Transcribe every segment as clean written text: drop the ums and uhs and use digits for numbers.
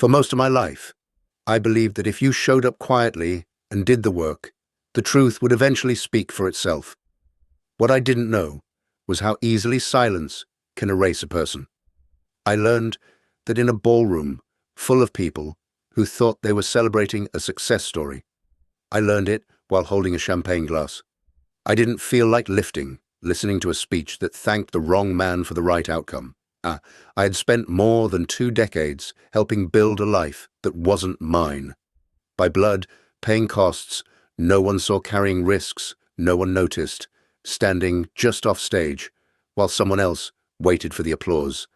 For most of my life, I believed that if you showed up quietly and did the work, the truth would eventually speak for itself. What I didn't know was how easily silence can erase a person. I learned that in a ballroom full of people who thought they were celebrating a success story, I learned it while holding a champagne glass. I didn't feel like lifting, listening to a speech that thanked the wrong man for the right outcome. I had spent more than 2 decades helping build a life that wasn't mine. By blood, paying costs, no one saw, carrying risks, no one noticed, standing just off stage, while someone else waited for the applause.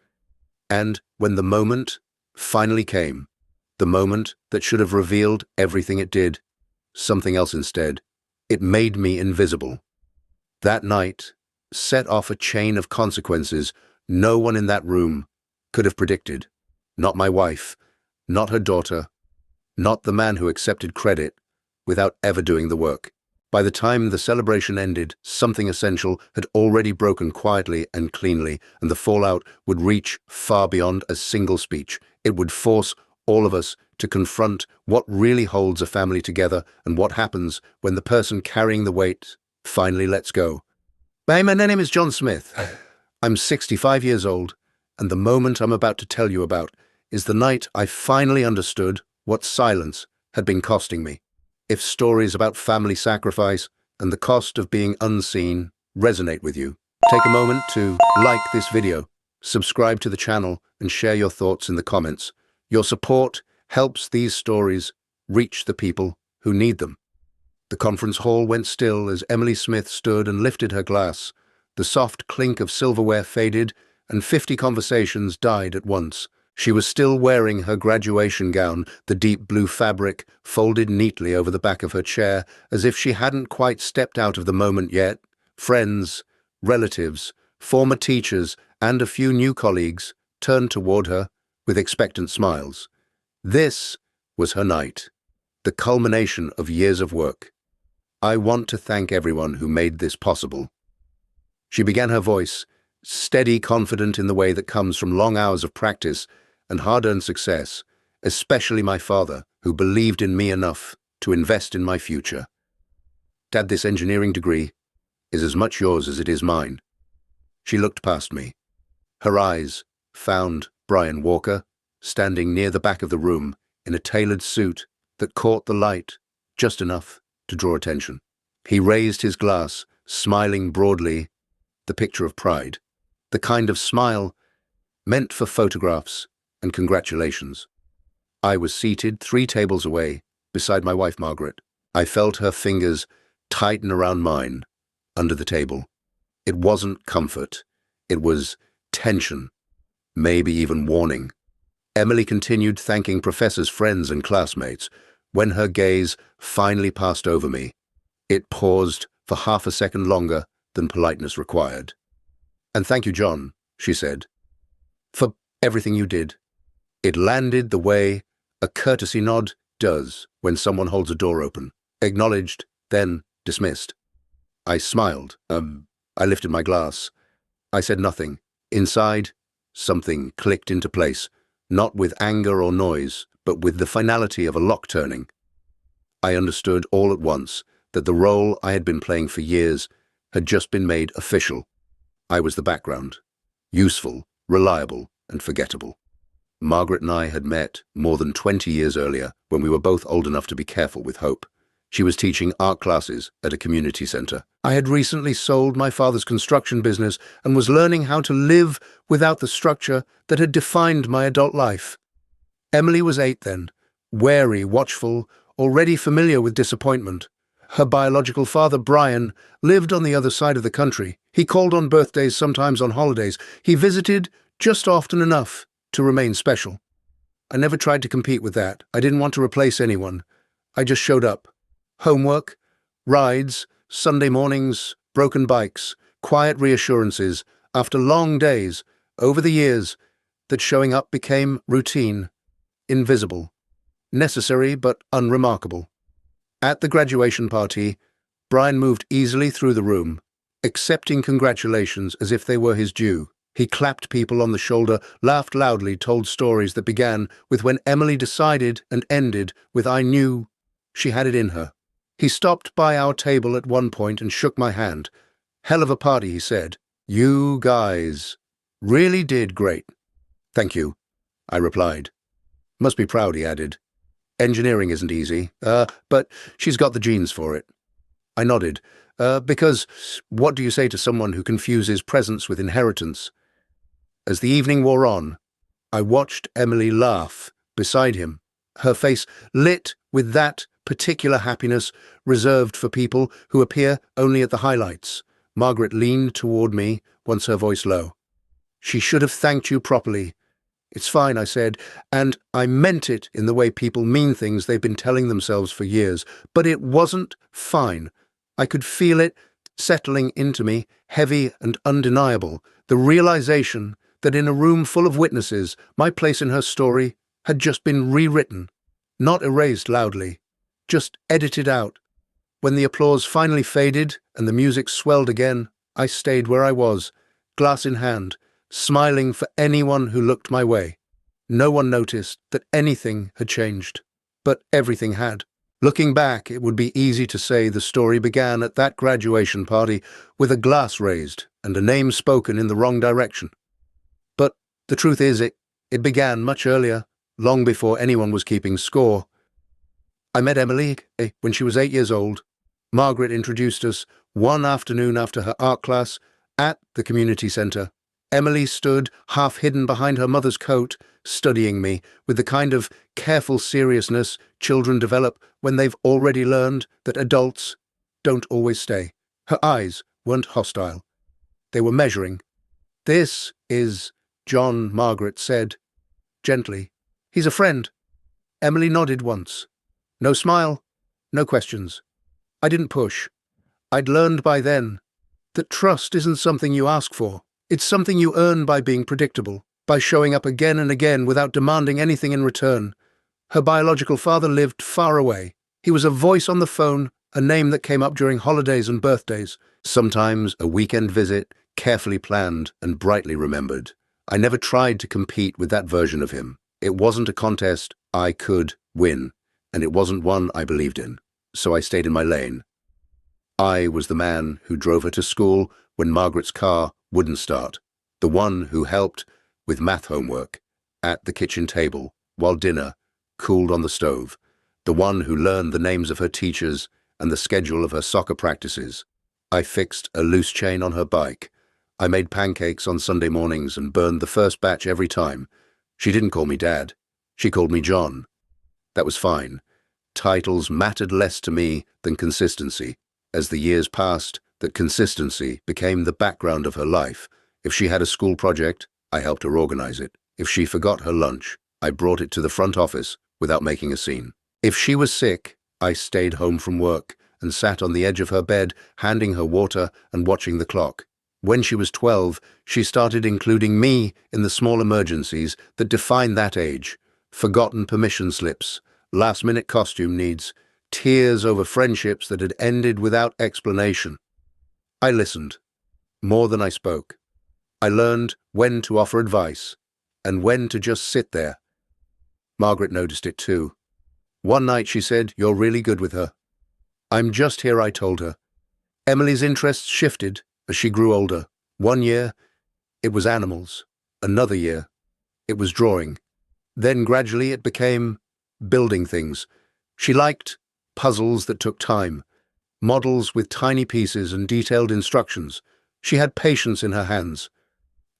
And when the moment finally came, the moment that should have revealed everything it did, something else instead, it made me invisible. That night set off a chain of consequences no one in that room could have predicted. Not my wife, not her daughter, not the man who accepted credit without ever doing the work. By the time the celebration ended, something essential had already broken quietly and cleanly, and the fallout would reach far beyond a single speech. It would force all of us to confront what really holds a family together and what happens when the person carrying the weight finally lets go. Hey, my name is John Smith. I'm 65 years old, and the moment I'm about to tell you about is the night I finally understood what silence had been costing me. If stories about family sacrifice and the cost of being unseen resonate with you, take a moment to like this video, subscribe to the channel, and share your thoughts in the comments. Your support helps these stories reach the people who need them. The conference hall went still as Emily Smith stood and lifted her glass. The soft clink of silverware faded, and 50 conversations died at once. She was still wearing her graduation gown, the deep blue fabric folded neatly over the back of her chair, as if she hadn't quite stepped out of the moment yet. Friends, relatives, former teachers, and a few new colleagues turned toward her with expectant smiles. This was her night, the culmination of years of work. I want to thank everyone who made this possible. She began, her voice steady, confident in the way that comes from long hours of practice and hard-earned success, especially my father, who believed in me enough to invest in my future. Dad, this engineering degree is as much yours as it is mine. She looked past me. Her eyes found Brian Walker, standing near the back of the room in a tailored suit that caught the light just enough to draw attention. He raised his glass, smiling broadly, the picture of pride, the kind of smile meant for photographs and congratulations. I was seated 3 tables away beside my wife, Margaret. I felt her fingers tighten around mine under the table. It wasn't comfort. It was tension, maybe even warning. Emily continued thanking professors, friends, and classmates. When her gaze finally passed over me, it paused for half a second longer than politeness required. "And thank you, John," she said, "for everything you did." It landed the way a courtesy nod does when someone holds a door open. Acknowledged, then dismissed. I smiled. I lifted my glass. I said nothing. Inside, something clicked into place, not with anger or noise, but with the finality of a lock turning. I understood all at once that the role I had been playing for years had just been made official. I was the background, useful, reliable, and forgettable. Margaret and I had met more than 20 years earlier when we were both old enough to be careful with hope. She was teaching art classes at a community center. I had recently sold my father's construction business and was learning how to live without the structure that had defined my adult life. Emily was 8 then, wary, watchful, already familiar with disappointment. Her biological father, Brian, lived on the other side of the country. He called on birthdays, sometimes on holidays. He visited just often enough to remain special. I never tried to compete with that. I didn't want to replace anyone. I just showed up. Homework, rides, Sunday mornings, broken bikes, quiet reassurances. After long days, over the years, that showing up became routine, invisible, necessary but unremarkable. At the graduation party, Brian moved easily through the room, accepting congratulations as if they were his due. He clapped people on the shoulder, laughed loudly, told stories that began with when Emily decided and ended with I knew she had it in her. He stopped by our table at one point and shook my hand. Hell of a party, he said. You guys really did great. Thank you, I replied. Must be proud, he added. Engineering isn't easy, but she's got the genes for it. I nodded, because what do you say to someone who confuses presence with inheritance? As the evening wore on, I watched Emily laugh beside him, her face lit with that particular happiness reserved for people who appear only at the highlights. Margaret leaned toward me, once her voice low. She should have thanked you properly. It's fine, I said, and I meant it in the way people mean things they've been telling themselves for years, but it wasn't fine. I could feel it settling into me, heavy and undeniable, the realization that in a room full of witnesses, my place in her story had just been rewritten, not erased loudly, just edited out. When the applause finally faded and the music swelled again, I stayed where I was, glass in hand, smiling for anyone who looked my way. No one noticed that anything had changed, but everything had. Looking back, it would be easy to say the story began at that graduation party with a glass raised and a name spoken in the wrong direction. But the truth is, it began much earlier, long before anyone was keeping score. I met Emily when she was 8 years old. Margaret introduced us one afternoon after her art class at the community centre. Emily stood, half hidden behind her mother's coat, studying me with the kind of careful seriousness children develop when they've already learned that adults don't always stay. Her eyes weren't hostile. They were measuring. This is John, Margaret said, gently. He's a friend. Emily nodded once. No smile, no questions. I didn't push. I'd learned by then that trust isn't something you ask for. It's something you earn by being predictable, by showing up again and again without demanding anything in return. Her biological father lived far away. He was a voice on the phone, a name that came up during holidays and birthdays, sometimes a weekend visit, carefully planned and brightly remembered. I never tried to compete with that version of him. It wasn't a contest I could win, and it wasn't one I believed in, so I stayed in my lane. I was the man who drove her to school when Margaret's car wouldn't start, the one who helped with math homework at the kitchen table while dinner cooled on the stove, the one who learned the names of her teachers and the schedule of her soccer practices. I fixed a loose chain on her bike. I made pancakes on Sunday mornings and burned the first batch every time. She didn't call me Dad. She called me John. That was fine. Titles mattered less to me than consistency. As the years passed, that consistency became the background of her life. If she had a school project, I helped her organize it. If she forgot her lunch, I brought it to the front office without making a scene. If she was sick, I stayed home from work and sat on the edge of her bed, handing her water and watching the clock. When she was 12, she started including me in the small emergencies that define that age. Forgotten permission slips, last-minute costume needs, tears over friendships that had ended without explanation. I listened, more than I spoke. I learned when to offer advice and when to just sit there. Margaret noticed it too. One night she said, "You're really good with her." "I'm just here," I told her. Emily's interests shifted as she grew older. One year, it was animals. Another year, it was drawing. Then gradually it became building things. She liked puzzles that took time, models with tiny pieces and detailed instructions. She had patience in her hands.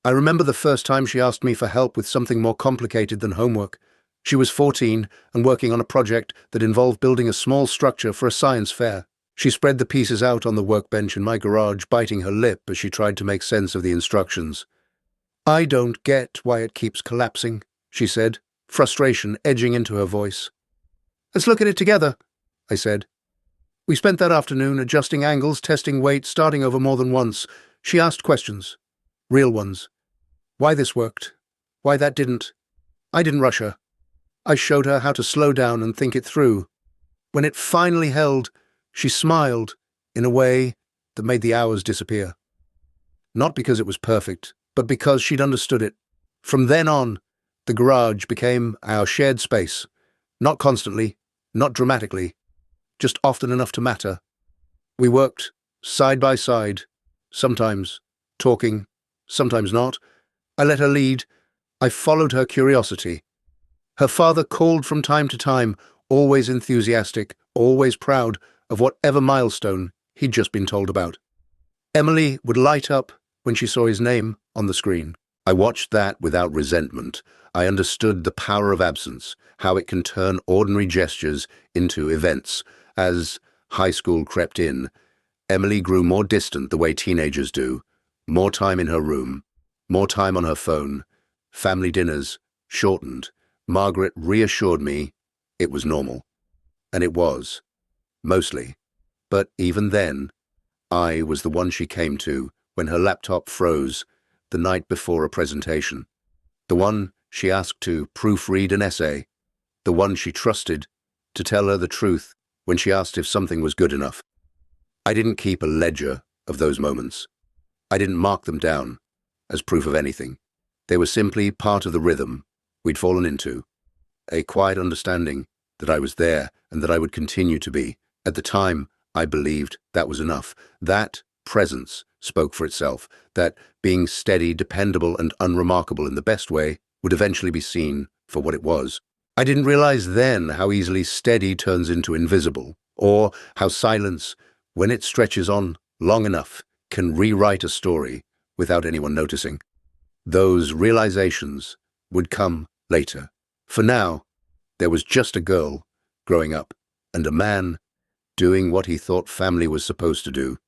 I remember the first time she asked me for help with something more complicated than homework. She was 14 and working on a project that involved building a small structure for a science fair. She spread the pieces out on the workbench in my garage, biting her lip as she tried to make sense of the instructions. "I don't get why it keeps collapsing," she said, frustration edging into her voice. "Let's look at it together," I said. We spent that afternoon adjusting angles, testing weight, starting over more than once. She asked questions. Real ones. Why this worked. Why that didn't. I didn't rush her. I showed her how to slow down and think it through. When it finally held, she smiled in a way that made the hours disappear. Not because it was perfect, but because she'd understood it. From then on, the garage became our shared space. Not constantly, not dramatically, just often enough to matter. We worked side by side, sometimes talking, sometimes not. I let her lead. I followed her curiosity. Her father called from time to time, always enthusiastic, always proud of whatever milestone he'd just been told about. Emily would light up when she saw his name on the screen. I watched that without resentment. I understood the power of absence, how it can turn ordinary gestures into events. As high school crept in, Emily grew more distant the way teenagers do. More time in her room, more time on her phone. Family dinners shortened. Margaret reassured me it was normal. And it was, mostly. But even then, I was the one she came to when her laptop froze the night before a presentation. The one she asked to proofread an essay. The one she trusted to tell her the truth when she asked if something was good enough. I didn't keep a ledger of those moments. I didn't mark them down as proof of anything. They were simply part of the rhythm we'd fallen into. A quiet understanding that I was there and that I would continue to be. At the time, I believed that was enough. That presence spoke for itself, that being steady, dependable, and unremarkable in the best way would eventually be seen for what it was. I didn't realize then how easily steady turns into invisible, or how silence, when it stretches on long enough, can rewrite a story without anyone noticing. Those realizations would come later. For now, there was just a girl growing up and a man doing what he thought family was supposed to do.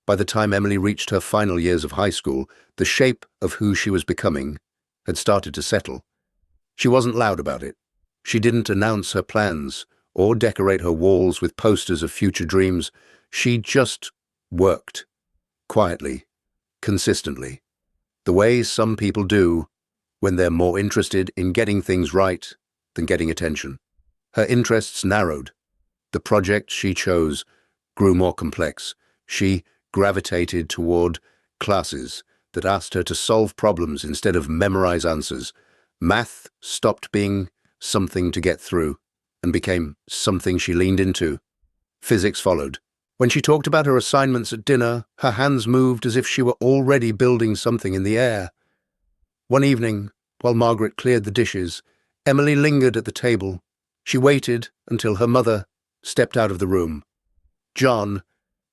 By the time Emily reached her final years of high school, the shape of who she was becoming had started to settle. She wasn't loud about it. She didn't announce her plans or decorate her walls with posters of future dreams. She just worked, quietly, consistently, the way some people do when they're more interested in getting things right than getting attention. Her interests narrowed. The project she chose grew more complex. She gravitated toward classes that asked her to solve problems instead of memorize answers. Math stopped being something to get through and became something she leaned into. Physics followed. When she talked about her assignments at dinner, her hands moved as if she were already building something in the air. One evening, while Margaret cleared the dishes, Emily lingered at the table. She waited until her mother stepped out of the room. "John,"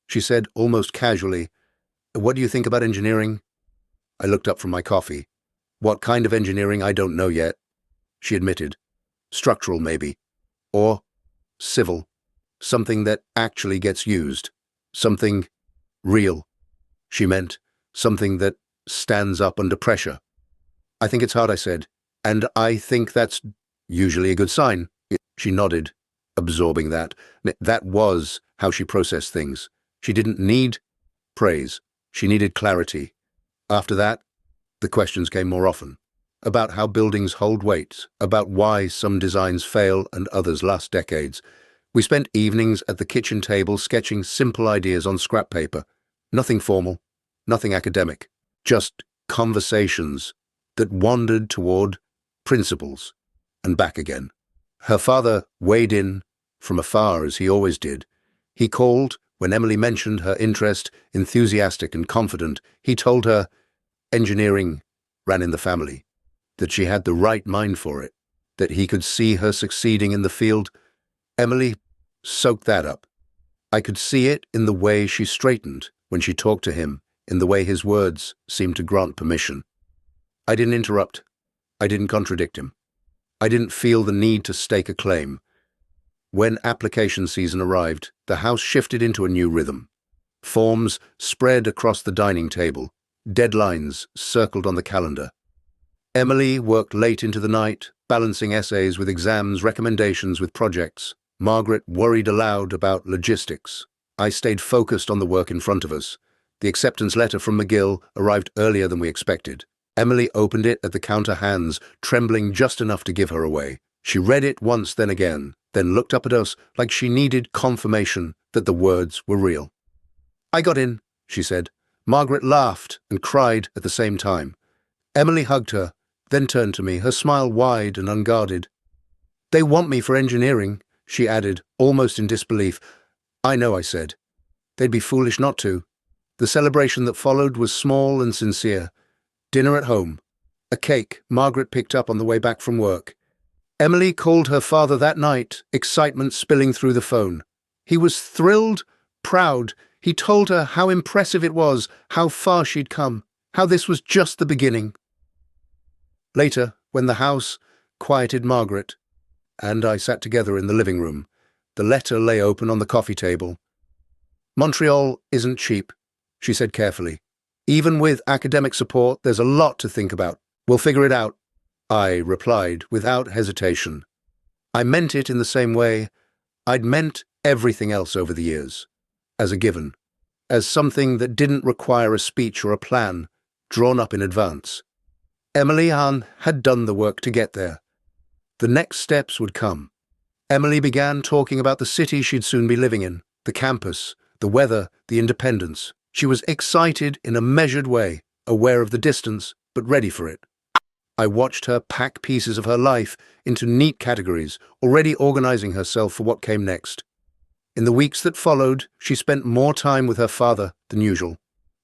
she said almost casually, "what do you think about engineering?" I looked up from my coffee. "What kind of engineering, I don't know yet," she admitted. "Structural, maybe. Or civil. Something that actually gets used. Something real." She meant something that stands up under pressure. "I think it's hard," I said, "and I think that's usually a good sign." She nodded, absorbing that. That was how she processed things. She didn't need praise. She needed clarity. After that, the questions came more often. About how buildings hold weight, about why some designs fail and others last decades. We spent evenings at the kitchen table sketching simple ideas on scrap paper. Nothing formal, nothing academic. Just conversations that wandered toward principles and back again. Her father weighed in from afar, as he always did. He called when Emily mentioned her interest, enthusiastic and confident. He told her engineering ran in the family, that she had the right mind for it, that he could see her succeeding in the field. Emily soaked that up. I could see it in the way she straightened when she talked to him, in the way his words seemed to grant permission. I didn't interrupt. I didn't contradict him. I didn't feel the need to stake a claim. When application season arrived, the house shifted into a new rhythm. Forms spread across the dining table. Deadlines circled on the calendar. Emily worked late into the night, balancing essays with exams, recommendations with projects. Margaret worried aloud about logistics. I stayed focused on the work in front of us. The acceptance letter from McGill arrived earlier than we expected. Emily opened it at the counter, hands trembling just enough to give her away. She read it once, then again, then looked up at us like she needed confirmation that the words were real. "I got in," she said, Margaret laughed and cried at the same time. Emily hugged her, then turned to me, her smile wide and unguarded. "They want me for engineering," she added, almost in disbelief. "I know," I said. "They'd be foolish not to." The celebration that followed was small and sincere. Dinner at home. A cake Margaret picked up on the way back from work. Emily called her father that night, excitement spilling through the phone. He was thrilled, proud. He told her how impressive it was, how far she'd come, how this was just the beginning. Later, when the house quieted Margaret and I sat together in the living room, the letter lay open on the coffee table. "Montreal isn't cheap," she said carefully. "Even with academic support, there's a lot to think about. We'll figure it out," I replied without hesitation. I meant it in the same way I'd meant everything else over the years, as a given, as something that didn't require a speech or a plan drawn up in advance. Emily Ann had done the work to get there. The next steps would come. Emily began talking about the city she'd soon be living in, the campus, the weather, the independence. She was excited in a measured way, aware of the distance, but ready for it. I watched her pack pieces of her life into neat categories, already organizing herself for what came next. In the weeks that followed, she spent more time with her father than usual.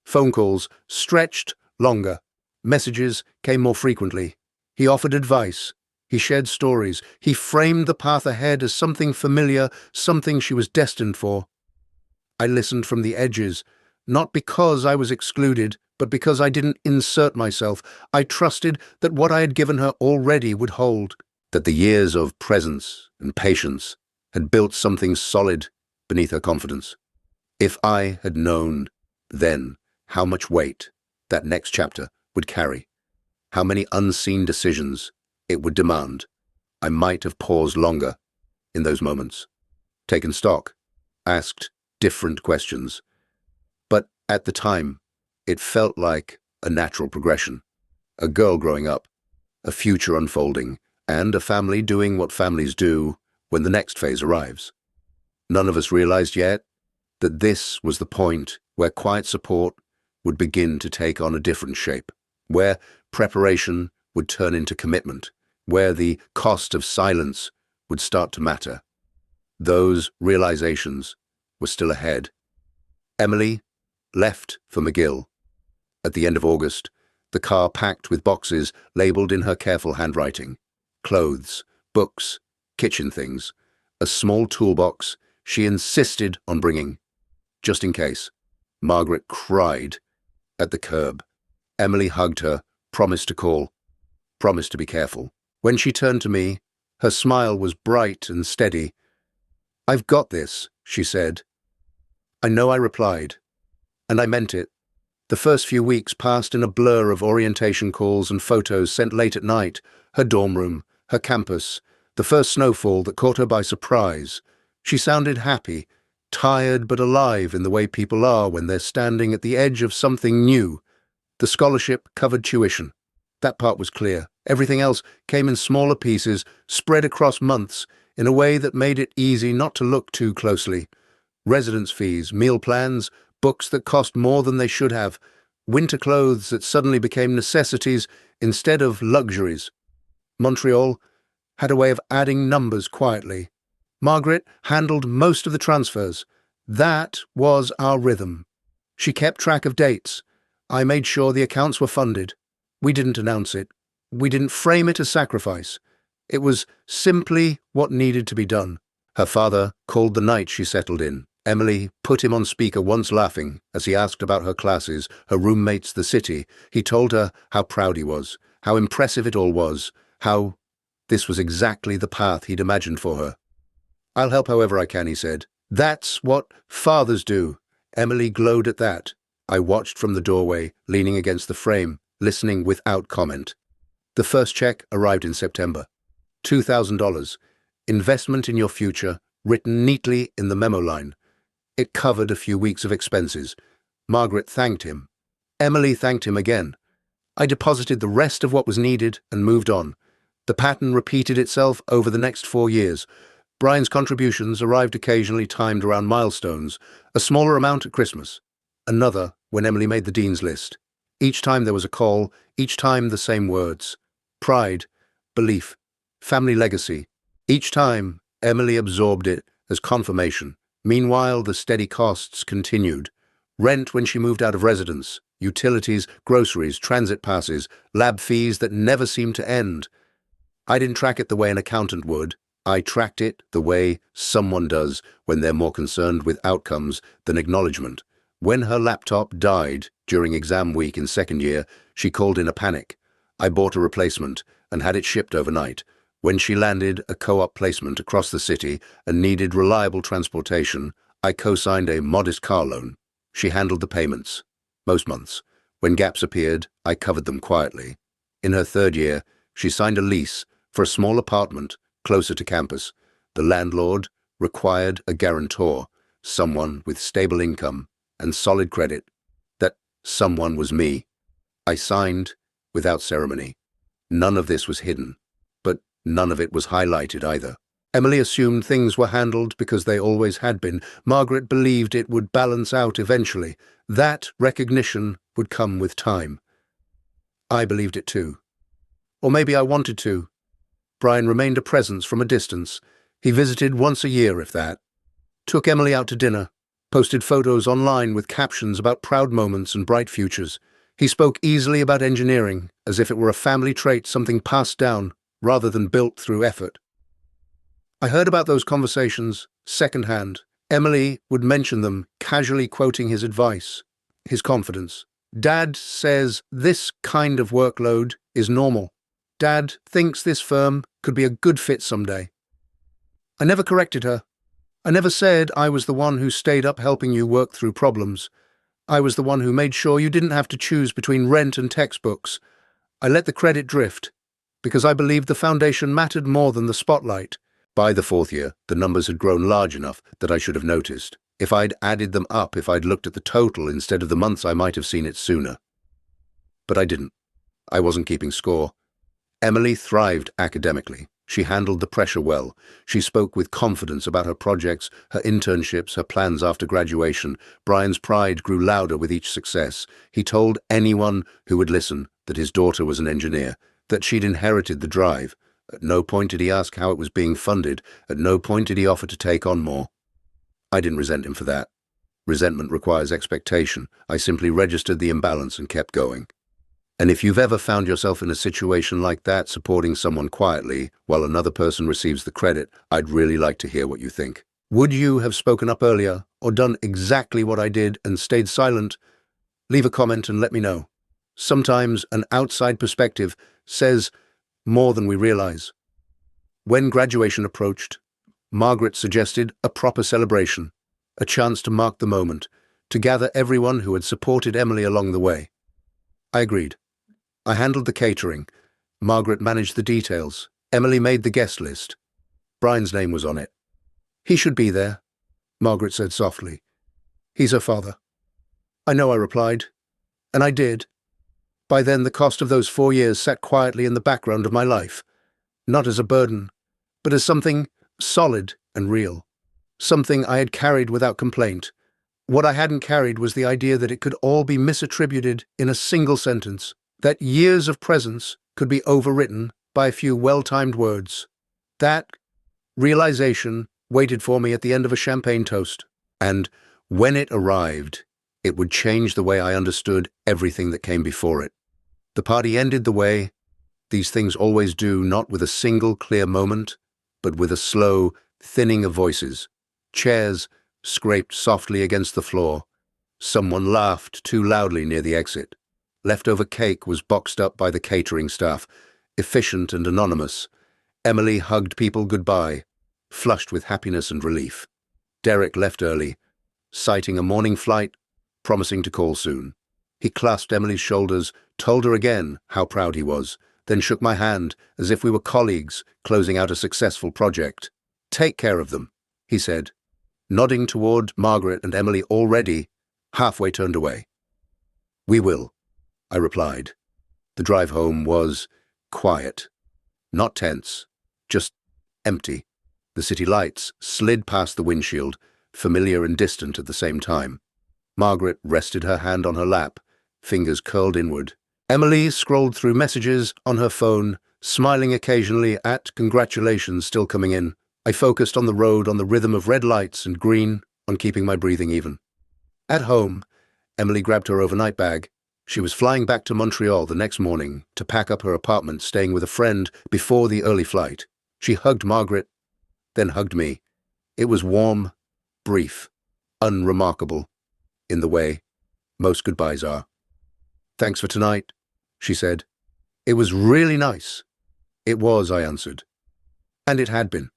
Phone calls stretched longer. Messages came more frequently. He offered advice. He shared stories. He framed the path ahead as something familiar, something she was destined for. I listened from the edges, not because I was excluded, but because I didn't insert myself. I trusted that what I had given her already would hold, that the years of presence and patience had built something solid beneath her confidence. If I had known then how much weight that next chapter would carry, how many unseen decisions it would demand, I might have paused longer in those moments, taken stock, asked different questions. But at the time, it felt like a natural progression. A girl growing up, a future unfolding, and a family doing what families do when the next phase arrives. None of us realized yet that this was the point where quiet support would begin to take on a different shape, where preparation would turn into commitment, where the cost of silence would start to matter. Those realizations were still ahead. Emily left for McGill. At the end of August, the car packed with boxes labeled in her careful handwriting. Clothes, books, kitchen things, a small toolbox she insisted on bringing, just in case. Margaret cried at the curb. Emily hugged her, promised to call, promised to be careful. When she turned to me, her smile was bright and steady. "I've got this," she said. "I know," I replied, and I meant it. The first few weeks passed in a blur of orientation calls and photos sent late at night, her dorm room, her campus, the first snowfall that caught her by surprise. She sounded happy, tired but alive in the way people are when they're standing at the edge of something new. The scholarship covered tuition. That part was clear. Everything else came in smaller pieces, spread across months, in a way that made it easy not to look too closely. Residence fees, meal plans, books that cost more than they should have, winter clothes that suddenly became necessities instead of luxuries. Montreal had a way of adding numbers quietly. Margaret handled most of the transfers. That was our rhythm. She kept track of dates. I made sure the accounts were funded. We didn't announce it. We didn't frame it as sacrifice. It was simply what needed to be done. Her father called the night she settled in. Emily put him on speaker once, laughing as he asked about her classes, her roommates, the city. He told her how proud he was, how impressive it all was, how this was exactly the path he'd imagined for her. "I'll help however I can," he said. "That's what fathers do." Emily glowed at that. I watched from the doorway, leaning against the frame, listening without comment. The first check arrived in September. $2,000. Investment in your future, written neatly in the memo line. It covered a few weeks of expenses. Margaret thanked him. Emily thanked him again. I deposited the rest of what was needed and moved on. The pattern repeated itself over the next 4 years. Brian's contributions arrived occasionally, timed around milestones, a smaller amount at Christmas, another when Emily made the dean's list. Each time there was a call, each time the same words. Pride, belief, family legacy. Each time, Emily absorbed it as confirmation. Meanwhile, the steady costs continued. Rent when she moved out of residence, utilities, groceries, transit passes, lab fees that never seemed to end. I didn't track it the way an accountant would. I tracked it the way someone does when they're more concerned with outcomes than acknowledgement. When her laptop died during exam week in second year, she called in a panic. I bought a replacement and had it shipped overnight. When she landed a co-op placement across the city and needed reliable transportation, I co-signed a modest car loan. She handled the payments. Most months. When gaps appeared, I covered them quietly. In her third year, she signed a lease for a small apartment closer to campus. The landlord required a guarantor, someone with stable income and solid credit. That someone was me. I signed without ceremony. None of this was hidden, but none of it was highlighted either. Emily assumed things were handled because they always had been. Margaret believed it would balance out eventually. That recognition would come with time. I believed it too. Or maybe I wanted to. Brian remained a presence from a distance. He visited once a year, if that. Took Emily out to dinner. Posted photos online with captions about proud moments and bright futures. He spoke easily about engineering, as if it were a family trait, something passed down, rather than built through effort. I heard about those conversations secondhand. Emily would mention them, casually quoting his advice, his confidence. Dad says this kind of workload is normal. Dad thinks this firm could be a good fit someday. I never corrected her. I never said I was the one who stayed up helping you work through problems. I was the one who made sure you didn't have to choose between rent and textbooks. I let the credit drift, because I believed the foundation mattered more than the spotlight. By the fourth year, the numbers had grown large enough that I should have noticed. If I'd added them up, if I'd looked at the total instead of the months, I might have seen it sooner. But I didn't. I wasn't keeping score. Emily thrived academically. She handled the pressure well. She spoke with confidence about her projects, her internships, her plans after graduation. Brian's pride grew louder with each success. He told anyone who would listen that his daughter was an engineer, that she'd inherited the drive. At no point did he ask how it was being funded. At no point did he offer to take on more. I didn't resent him for that. Resentment requires expectation. I simply registered the imbalance and kept going. And if you've ever found yourself in a situation like that, supporting someone quietly while another person receives the credit, I'd really like to hear what you think. Would you have spoken up earlier or done exactly what I did and stayed silent? Leave a comment and let me know. Sometimes an outside perspective says more than we realize. When graduation approached, Margaret suggested a proper celebration, a chance to mark the moment, to gather everyone who had supported Emily along the way. I agreed. I handled the catering. Margaret managed the details. Emily made the guest list. Brian's name was on it. He should be there, Margaret said softly. He's her father. I know, I replied. And I did. By then, the cost of those 4 years sat quietly in the background of my life, not as a burden, but as something solid and real, something I had carried without complaint. What I hadn't carried was the idea that it could all be misattributed in a single sentence, that years of presence could be overwritten by a few well-timed words. That realization waited for me at the end of a champagne toast, and when it arrived, it would change the way I understood everything that came before it. The party ended the way these things always do, not with a single clear moment, but with a slow thinning of voices. Chairs scraped softly against the floor. Someone laughed too loudly near the exit. Leftover cake was boxed up by the catering staff, efficient and anonymous. Emily hugged people goodbye, flushed with happiness and relief. Derek left early, citing a morning flight, promising to call soon. He clasped Emily's shoulders, told her again how proud he was, then shook my hand as if we were colleagues closing out a successful project. Take care of them, he said, nodding toward Margaret and Emily already halfway turned away. We will, I replied. The drive home was quiet, not tense, just empty. The city lights slid past the windshield, familiar and distant at the same time. Margaret rested her hand on her lap, fingers curled inward. Emily scrolled through messages on her phone, smiling occasionally at congratulations still coming in. I focused on the road, on the rhythm of red lights and green, on keeping my breathing even. At home, Emily grabbed her overnight bag. She was flying back to Montreal the next morning to pack up her apartment, staying with a friend before the early flight. She hugged Margaret, then hugged me. It was warm, brief, unremarkable, in the way most goodbyes are. "Thanks for tonight," she said. "It was really nice." "It was," I answered. And it had been,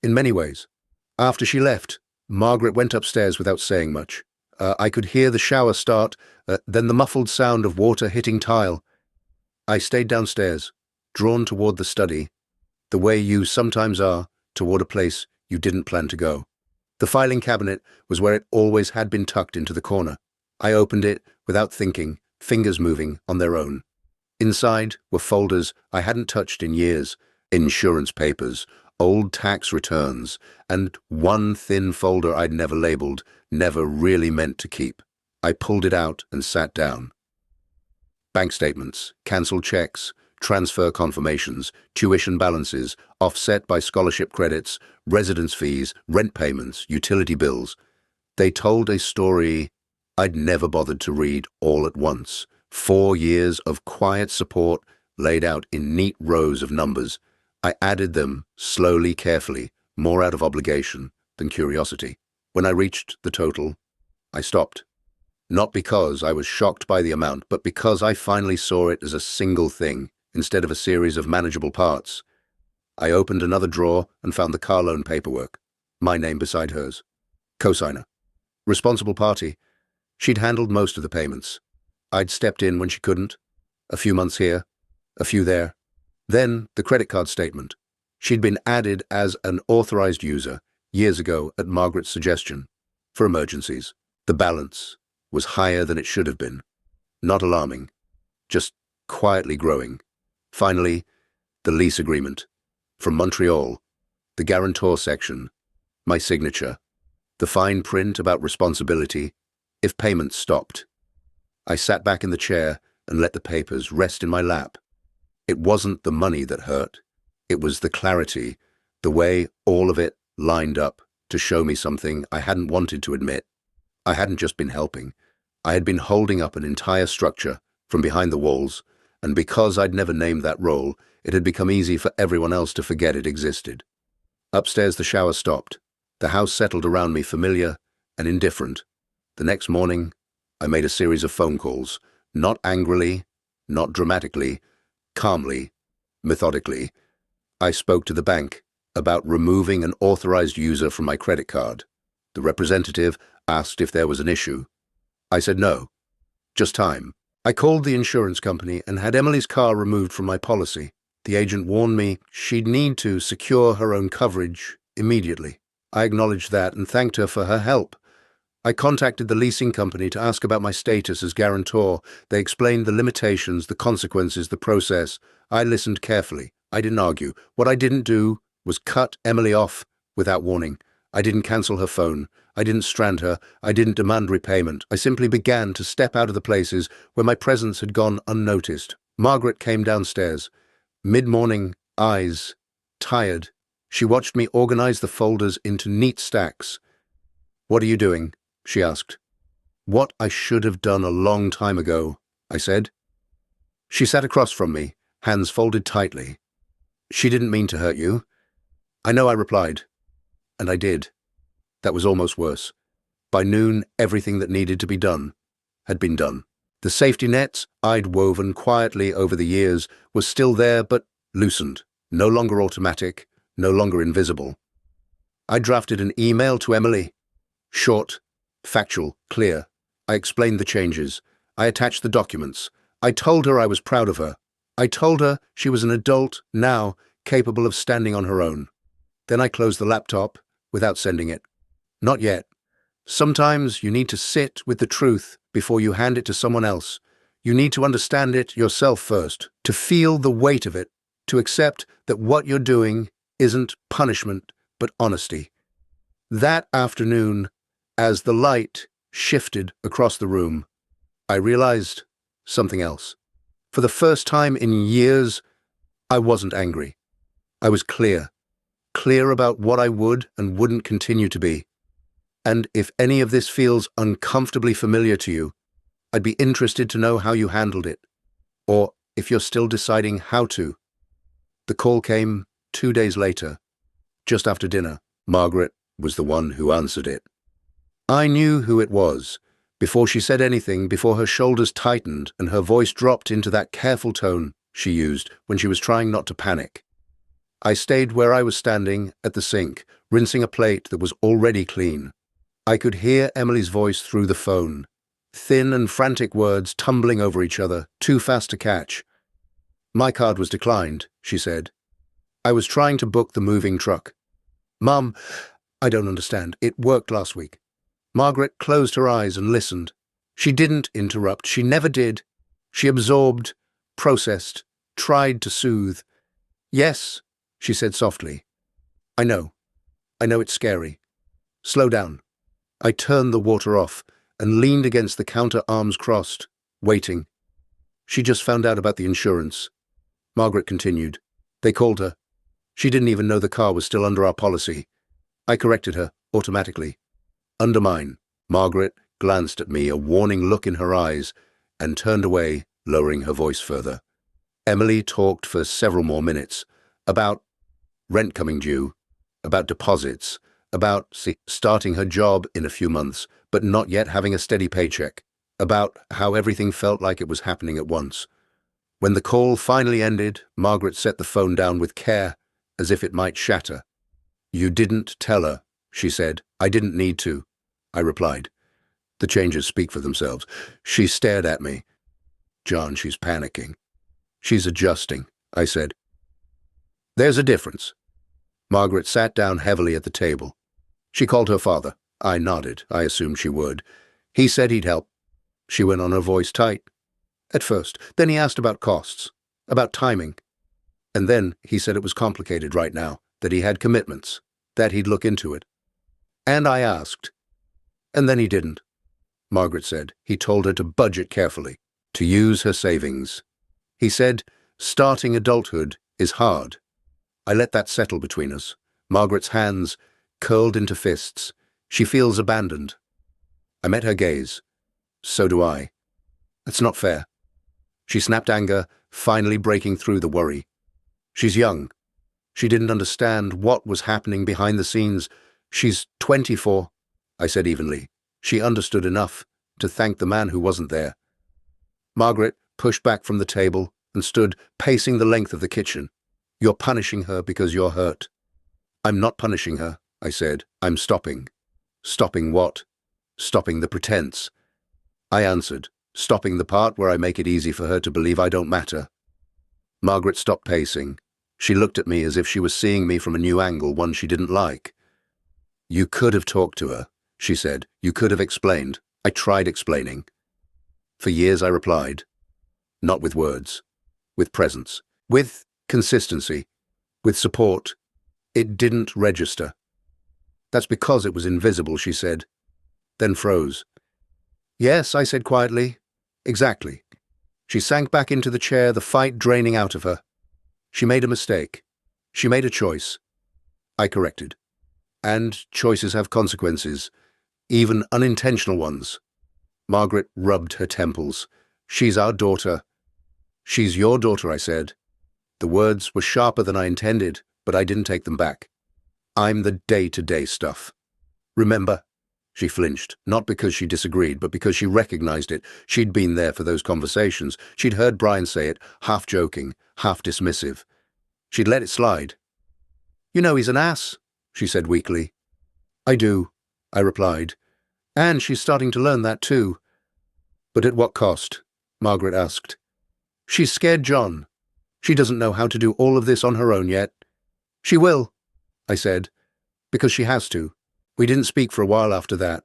in many ways. After she left, Margaret went upstairs without saying much. I could hear the shower start, then the muffled sound of water hitting tile. I stayed downstairs, drawn toward the study, the way you sometimes are, toward a place you didn't plan to go. The filing cabinet was where it always had been, tucked into the corner. I opened it without thinking, fingers moving on their own. Inside were folders I hadn't touched in years, insurance papers, old tax returns, and one thin folder I'd never labeled, never really meant to keep. I pulled it out and sat down. Bank statements, cancelled checks, transfer confirmations, tuition balances, offset by scholarship credits, residence fees, rent payments, utility bills. They told a story I'd never bothered to read all at once. 4 years of quiet support laid out in neat rows of numbers. I added them slowly, carefully, more out of obligation than curiosity. When I reached the total, I stopped. Not because I was shocked by the amount, but because I finally saw it as a single thing, instead of a series of manageable parts. I opened another drawer and found the car loan paperwork, my name beside hers. Cosigner. Responsible party. She'd handled most of the payments. I'd stepped in when she couldn't. A few months here, a few there. Then the credit card statement. She'd been added as an authorized user years ago at Margaret's suggestion, for emergencies. The balance was higher than it should have been. Not alarming, just quietly growing. Finally, the lease agreement. From Montreal, the guarantor section, my signature, the fine print about responsibility if payments stopped. I sat back in the chair and let the papers rest in my lap. It wasn't the money that hurt. It was the clarity, the way all of it lined up to show me something I hadn't wanted to admit. I hadn't just been helping. I had been holding up an entire structure from behind the walls, and because I'd never named that role, it had become easy for everyone else to forget it existed. Upstairs, the shower stopped. The house settled around me, familiar and indifferent. The next morning, I made a series of phone calls, not angrily, not dramatically, calmly, methodically. I spoke to the bank about removing an authorized user from my credit card. The representative asked if there was an issue. I said no, just time. I called the insurance company and had Emily's car removed from my policy. The agent warned me she'd need to secure her own coverage immediately. I acknowledged that and thanked her for her help. I contacted the leasing company to ask about my status as guarantor. They explained the limitations, the consequences, the process. I listened carefully. I didn't argue. What I didn't do was cut Emily off without warning. I didn't cancel her phone. I didn't strand her. I didn't demand repayment. I simply began to step out of the places where my presence had gone unnoticed. Margaret came downstairs. Mid-morning, eyes tired. She watched me organize the folders into neat stacks. "What are you doing?" she asked. "What I should have done a long time ago," I said. She sat across from me, hands folded tightly. "She didn't mean to hurt you." "I know," I replied. And I did. That was almost worse. By noon, everything that needed to be done had been done. The safety nets I'd woven quietly over the years was still there, but loosened, no longer automatic, no longer invisible. I drafted an email to Emily. Short, factual, clear. I explained the changes. I attached the documents. I told her I was proud of her. I told her she was an adult, now capable of standing on her own. Then I closed the laptop without sending it. Not yet. Sometimes you need to sit with the truth before you hand it to someone else. You need to understand it yourself first, to feel the weight of it, to accept that what you're doing isn't punishment, but honesty. That afternoon, as the light shifted across the room. I realized something else. For the first time in years, I wasn't angry. I was clear about what I would and wouldn't continue to be. And if any of this feels uncomfortably familiar to you, I'd be interested to know how you handled it, or if you're still deciding how to. The call came 2 days later, just after dinner. Margaret was the one who answered it. I knew who it was. Before she said anything, before her shoulders tightened and her voice dropped into that careful tone she used when she was trying not to panic. I stayed where I was standing at the sink, rinsing a plate that was already clean. I could hear Emily's voice through the phone, thin and frantic words tumbling over each other, too fast to catch. "My card was declined," she said. "I was trying to book the moving truck." "Mum, I don't understand. It worked last week." Margaret closed her eyes and listened. She didn't interrupt. She never did. She absorbed, processed, tried to soothe. "Yes," she said softly. I know it's scary. Slow down." I turned the water off and leaned against the counter, arms crossed, waiting. "She just found out about the insurance," Margaret continued. "They called her. She didn't even know the car was still under our policy. I corrected her, automatically." "Under mine." Margaret glanced at me, a warning look in her eyes, and turned away, lowering her voice further. Emily talked for several more minutes, about rent coming due, about deposits, about starting her job in a few months, but not yet having a steady paycheck, about how everything felt like it was happening at once. When the call finally ended, Margaret set the phone down with care, as if it might shatter. "You didn't tell her," she said. "I didn't need to," I replied. "The changes speak for themselves." She stared at me. "John, she's panicking." "She's adjusting," I said. "There's a difference." Margaret sat down heavily at the table. She called her father. I nodded. I assumed she would. "He said he'd help." She went on, her voice tight. "At first. Then he asked about costs, about timing. And then he said it was complicated right now, that he had commitments, that he'd look into it. And I asked. And then he didn't." Margaret said. "He told her to budget carefully, to use her savings. He said starting adulthood is hard." I let that settle between us. Margaret's hands curled into fists. She feels abandoned. I met her gaze. "So do I." "That's not fair." She snapped, anger finally breaking through the worry. "She's young. She didn't understand what was happening behind the scenes. She's 24, I said evenly. She understood enough to thank the man who wasn't there. Margaret pushed back from the table and stood pacing the length of the kitchen. "You're punishing her because you're hurt." "I'm not punishing her," I said. "I'm stopping." "Stopping what?" "Stopping the pretense." I answered, "Stopping the part where I make it easy for her to believe I don't matter." Margaret stopped pacing. She looked at me as if she was seeing me from a new angle, one she didn't like. "You could have talked to her," she said. "You could have explained." I tried explaining. "For years," I replied. "Not with words. With presence. With consistency. With support. It didn't register." "That's because it was invisible," she said, then froze. "Yes," I said quietly. "Exactly." She sank back into the chair, the fight draining out of her. "She made a mistake. She made a choice." I corrected. "And choices have consequences, even unintentional ones." Margaret rubbed her temples. "She's our daughter." "She's your daughter," I said. The words were sharper than I intended, but I didn't take them back. "I'm the day-to-day stuff. Remember?" She flinched, not because she disagreed, but because she recognized it. She'd been there for those conversations. She'd heard Brian say it, half joking, half dismissive. She'd let it slide. "You know he's an ass," she said weakly. "I do," I replied. "And she's starting to learn that too." "But at what cost?" Margaret asked. "She's scared John. She doesn't know how to do all of this on her own yet." "She will," I said, "because she has to." We didn't speak for a while after that.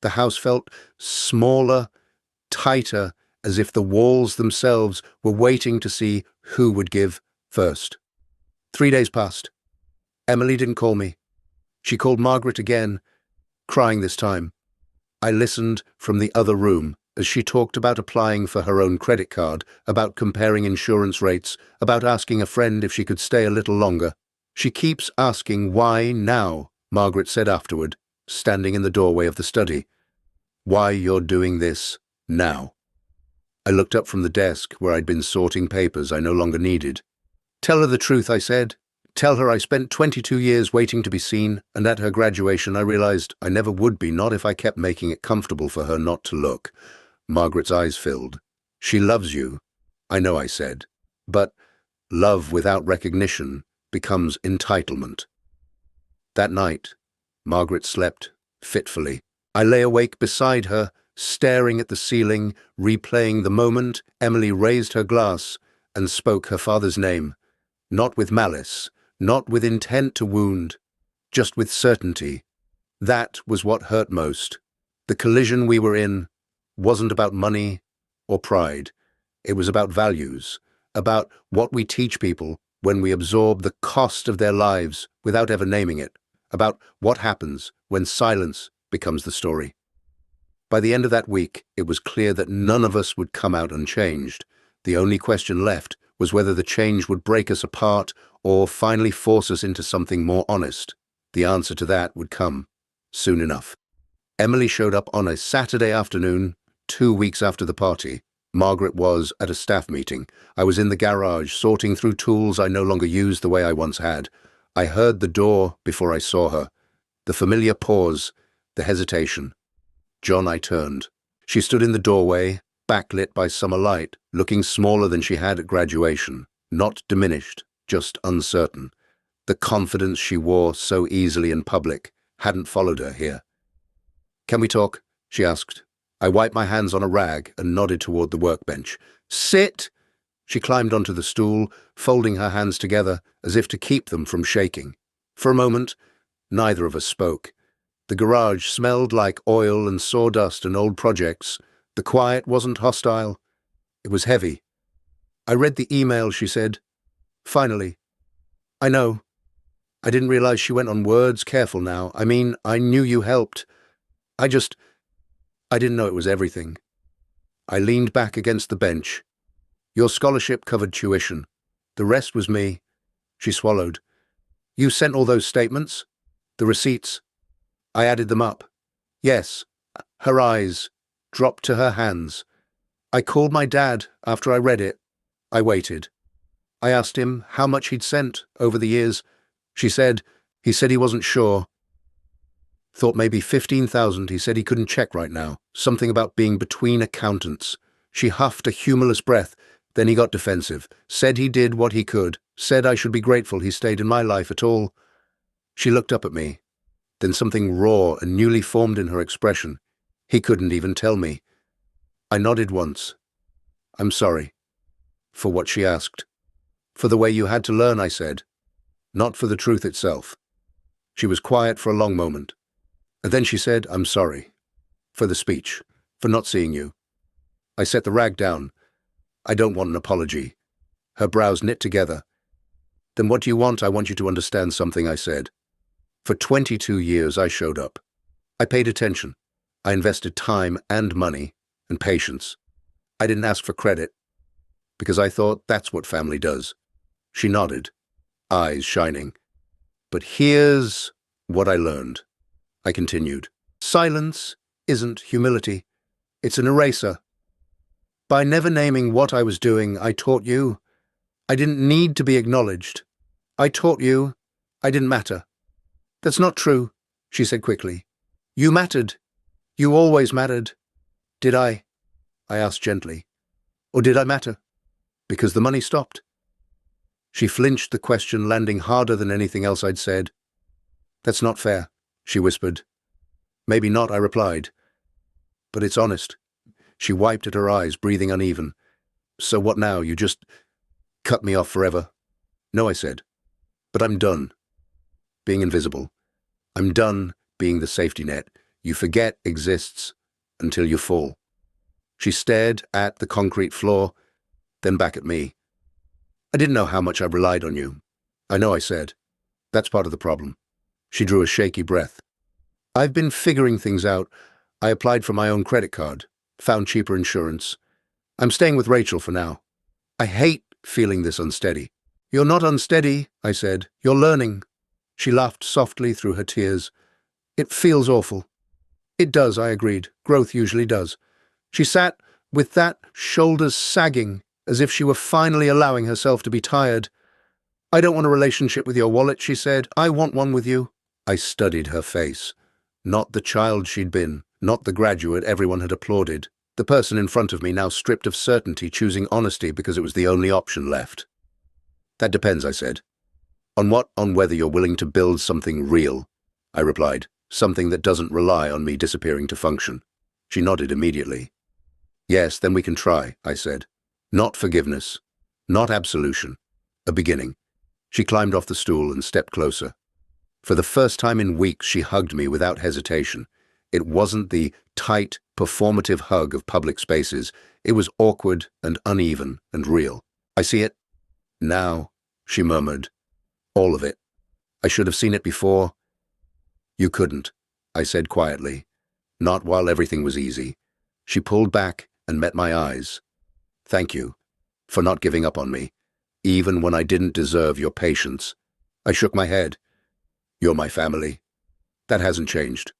The house felt smaller, tighter, as if the walls themselves were waiting to see who would give first. 3 days passed. Emily didn't call me. She called Margaret again, crying this time. I listened from the other room as she talked about applying for her own credit card, about comparing insurance rates, about asking a friend if she could stay a little longer. "She keeps asking why now," Margaret said afterward, standing in the doorway of the study. "Why you're doing this now." I looked up from the desk where I'd been sorting papers I no longer needed. "Tell her the truth," I said. "Tell her I spent 22 years waiting to be seen, and at her graduation I realized I never would be, not if I kept making it comfortable for her not to look." Margaret's eyes filled. "She loves you." "I know," I said. "But love without recognition becomes entitlement." That night, Margaret slept fitfully. I lay awake beside her, staring at the ceiling, replaying the moment Emily raised her glass and spoke her father's name, not with malice, not with intent to wound, just with certainty. That was what hurt most. The collision we were in wasn't about money or pride. It was about values, about what we teach people when we absorb the cost of their lives without ever naming it, about what happens when silence becomes the story. By the end of that week, it was clear that none of us would come out unchanged. The only question left was whether the change would break us apart or finally force us into something more honest. The answer to that would come soon enough. Emily showed up on a Saturday afternoon, 2 weeks after the party. Margaret was at a staff meeting. I was in the garage, sorting through tools I no longer used the way I once had. I heard the door before I saw her. The familiar pause, the hesitation. "John," I turned. She stood in the doorway, backlit by summer light, looking smaller than she had at graduation. Not diminished, just uncertain. The confidence she wore so easily in public hadn't followed her here. "Can we talk?" she asked. I wiped my hands on a rag and nodded toward the workbench. "Sit!" She climbed onto the stool, folding her hands together as if to keep them from shaking. For a moment, neither of us spoke. The garage smelled like oil and sawdust and old projects. The quiet wasn't hostile. It was heavy. "I read the email," she said. "Finally." "I know." I didn't realize she went on words. "Careful now. I mean, I knew you helped. I didn't know it was everything." I leaned back against the bench. "Your scholarship covered tuition. The rest was me." She swallowed. "You sent all those statements? The receipts?" I added them up. "Yes." Her eyes dropped to her hands. "I called my dad after I read it." I waited. I asked him how much he'd sent over the years. He said he wasn't sure. Thought maybe 15,000. He said he couldn't check right now. Something about being between accountants. She huffed a humorless breath. Then he got defensive. Said he did what he could. Said I should be grateful he stayed in my life at all. She looked up at me. Then something raw and newly formed in her expression. He couldn't even tell me. I nodded once. "I'm sorry." "For what?" she asked. "For the way you had to learn," I said. "Not for the truth itself." She was quiet for a long moment. And then she said, "I'm sorry. For the speech. For not seeing you." I set the rag down. "I don't want an apology." Her brows knit together. "Then what do you want?" "I want you to understand something," I said. "For 22 years I showed up. I paid attention. I invested time and money and patience. I didn't ask for credit, because I thought that's what family does." She nodded, eyes shining. "But here's what I learned," I continued. "Silence isn't humility. It's an eraser. By never naming what I was doing, I taught you I didn't need to be acknowledged. I taught you I didn't matter." "That's not true," she said quickly. "You mattered. You always mattered." "Did I?" I asked gently. "Or did I matter? Because the money stopped?" She flinched, the question landing harder than anything else I'd said. "That's not fair," she whispered. "Maybe not," I replied. "But it's honest." She wiped at her eyes, breathing uneven. "So what now? You just cut me off forever?" "No," I said. "But I'm done being invisible. I'm done being the safety net you forget exists until you fall." She stared at the concrete floor, then back at me. "I didn't know how much I relied on you." "I know," I said. "That's part of the problem." She drew a shaky breath. "I've been figuring things out. I applied for my own credit card, found cheaper insurance. I'm staying with Rachel for now. I hate feeling this unsteady. You're not unsteady, I said. You're learning. She laughed softly through her tears. It feels awful. It does, I agreed. Growth usually does. She sat with that, shoulders sagging, as if she were finally allowing herself to be tired. I don't want a relationship with your wallet, she said. I want one with you. I studied her face. Not the child she'd been, not the graduate everyone had applauded. The person in front of me now stripped of certainty, choosing honesty because it was the only option left. That depends, I said. On what? On whether you're willing to build something real, I replied. Something that doesn't rely on me disappearing to function. She nodded immediately. Yes, then we can try, I said. Not forgiveness. Not absolution. A beginning. She climbed off the stool and stepped closer. For the first time in weeks, she hugged me without hesitation. It wasn't the tight, performative hug of public spaces. It was awkward and uneven and real. I see it now, she murmured. All of it. I should have seen it before. You couldn't, I said quietly. Not while everything was easy. She pulled back and met my eyes. Thank you for not giving up on me, even when I didn't deserve your patience. I shook my head. You're my family. That hasn't changed.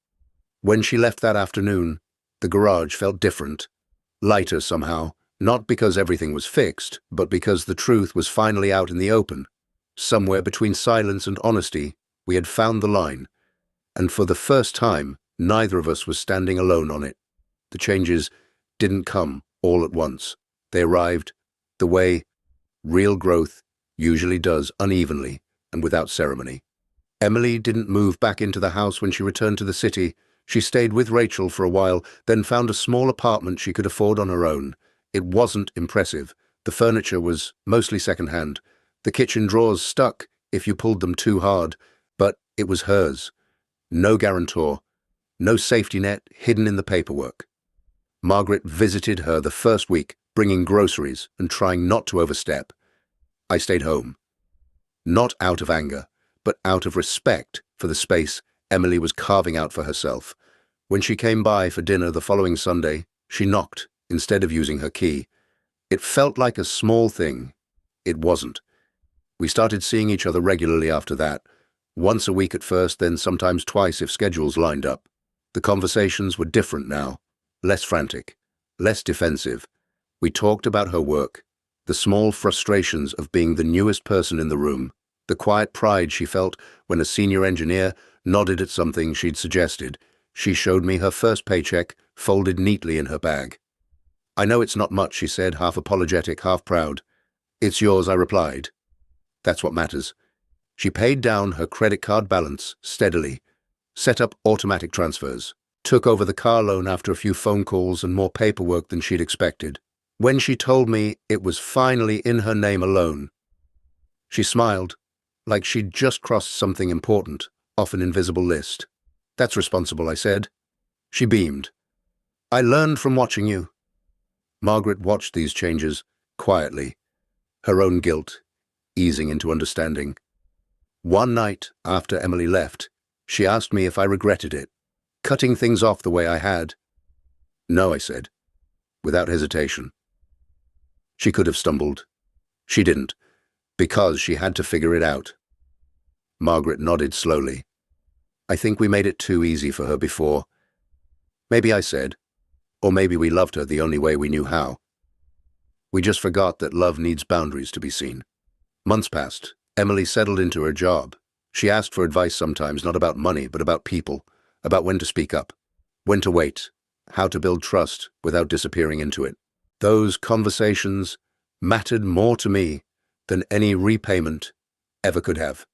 When she left that afternoon, the garage felt different, lighter somehow, not because everything was fixed, but because the truth was finally out in the open. Somewhere between silence and honesty, we had found the line, and for the first time, neither of us was standing alone on it. The changes didn't come all at once. They arrived the way real growth usually does, unevenly and without ceremony. Emily didn't move back into the house when she returned to the city. She stayed with Rachel for a while, then found a small apartment she could afford on her own. It wasn't impressive. The furniture was mostly secondhand. The kitchen drawers stuck if you pulled them too hard, but it was hers. No guarantor, no safety net hidden in the paperwork. Margaret visited her the first week, bringing groceries and trying not to overstep. I stayed home. Not out of anger, but out of respect for the space Emily was carving out for herself. When she came by for dinner the following Sunday, she knocked instead of using her key. It felt like a small thing. It wasn't. We started seeing each other regularly after that, once a week at first, then sometimes twice if schedules lined up. The conversations were different now, less frantic, less defensive. We talked about her work, the small frustrations of being the newest person in the room, the quiet pride she felt when a senior engineer nodded at something she'd suggested. She showed me her first paycheck, folded neatly in her bag. I know it's not much, she said, half apologetic, half proud. It's yours, I replied. That's what matters. She paid down her credit card balance steadily, set up automatic transfers, took over the car loan after a few phone calls and more paperwork than she'd expected. When she told me it was finally in her name alone, she smiled, like she'd just crossed something important off an invisible list. That's responsible, I said. She beamed. I learned from watching you. Margaret watched these changes quietly, her own guilt easing into understanding. One night after Emily left, she asked me if I regretted it, cutting things off the way I had. No, I said, without hesitation. She could have stumbled. She didn't, because she had to figure it out. Margaret nodded slowly. I think we made it too easy for her before. Maybe, I said, or maybe we loved her the only way we knew how. We just forgot that love needs boundaries to be seen. Months passed. Emily settled into her job. She asked for advice sometimes, not about money, but about people, about when to speak up, when to wait, how to build trust without disappearing into it. Those conversations mattered more to me than any repayment ever could have.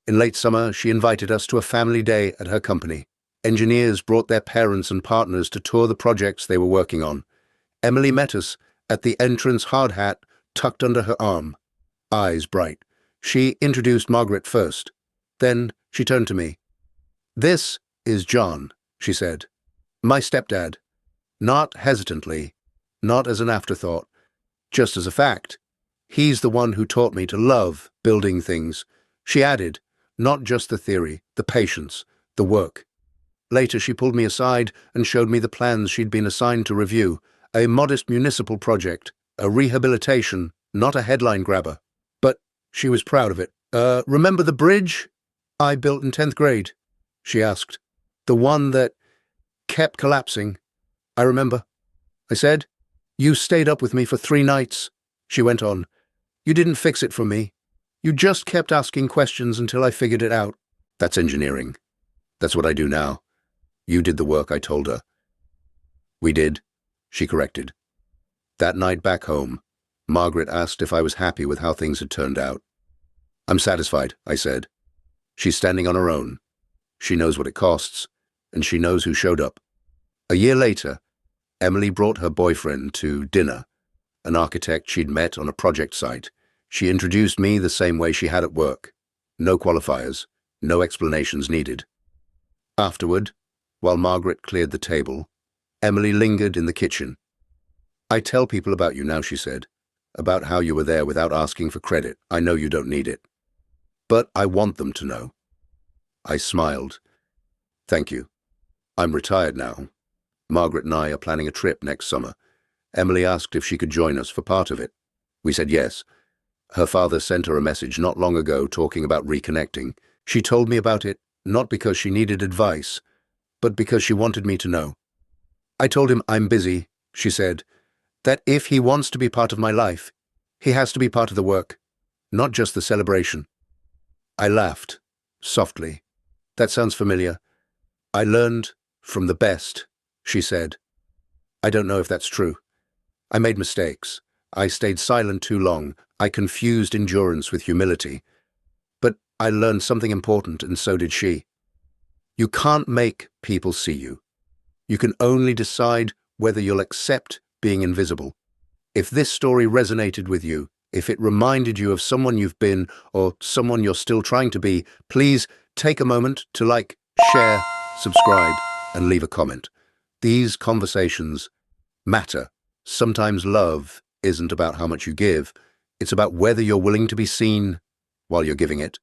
In late summer, she invited us to a family day at her company. Engineers brought their parents and partners to tour the projects they were working on. Emily met us at the entrance, hard hat tucked under her arm, eyes bright. She introduced Margaret first. Then she turned to me. This is John, she said. My stepdad. Not hesitantly, not as an afterthought, just as a fact. He's the one who taught me to love building things. She added, not just the theory, the patience, the work. Later, she pulled me aside and showed me the plans she'd been assigned to review. A modest municipal project, a rehabilitation, not a headline grabber. But she was proud of it. Remember the bridge I built in 10th grade? She asked. The one that kept collapsing. I remember. I said. You stayed up with me for 3 nights, she went on. You didn't fix it for me. You just kept asking questions until I figured it out. That's engineering. That's what I do now. You did the work, I told her. We did, she corrected. That night back home, Margaret asked if I was happy with how things had turned out. I'm satisfied, I said. She's standing on her own. She knows what it costs, and she knows who showed up. A year later, Emily brought her boyfriend to dinner, an architect she'd met on a project site. She introduced me the same way she had at work. No qualifiers, no explanations needed. Afterward, while Margaret cleared the table, Emily lingered in the kitchen. I tell people about you now, she said, about how you were there without asking for credit. I know you don't need it. But I want them to know. I smiled. Thank you. I'm retired now. Margaret and I are planning a trip next summer. Emily asked if she could join us for part of it. We said yes. Her father sent her a message not long ago talking about reconnecting. She told me about it not because she needed advice, but because she wanted me to know. I told him I'm busy, she said, that if he wants to be part of my life, he has to be part of the work, not just the celebration. I laughed, softly. That sounds familiar. I learned from the best, she said. I don't know if that's true. I made mistakes. I stayed silent too long. I confused endurance with humility. But I learned something important, and so did she. You can't make people see you. You can only decide whether you'll accept being invisible. If this story resonated with you, if it reminded you of someone you've been or someone you're still trying to be, please take a moment to like, share, subscribe, and leave a comment. These conversations matter. Sometimes love isn't about how much you give. It's about whether you're willing to be seen while you're giving it.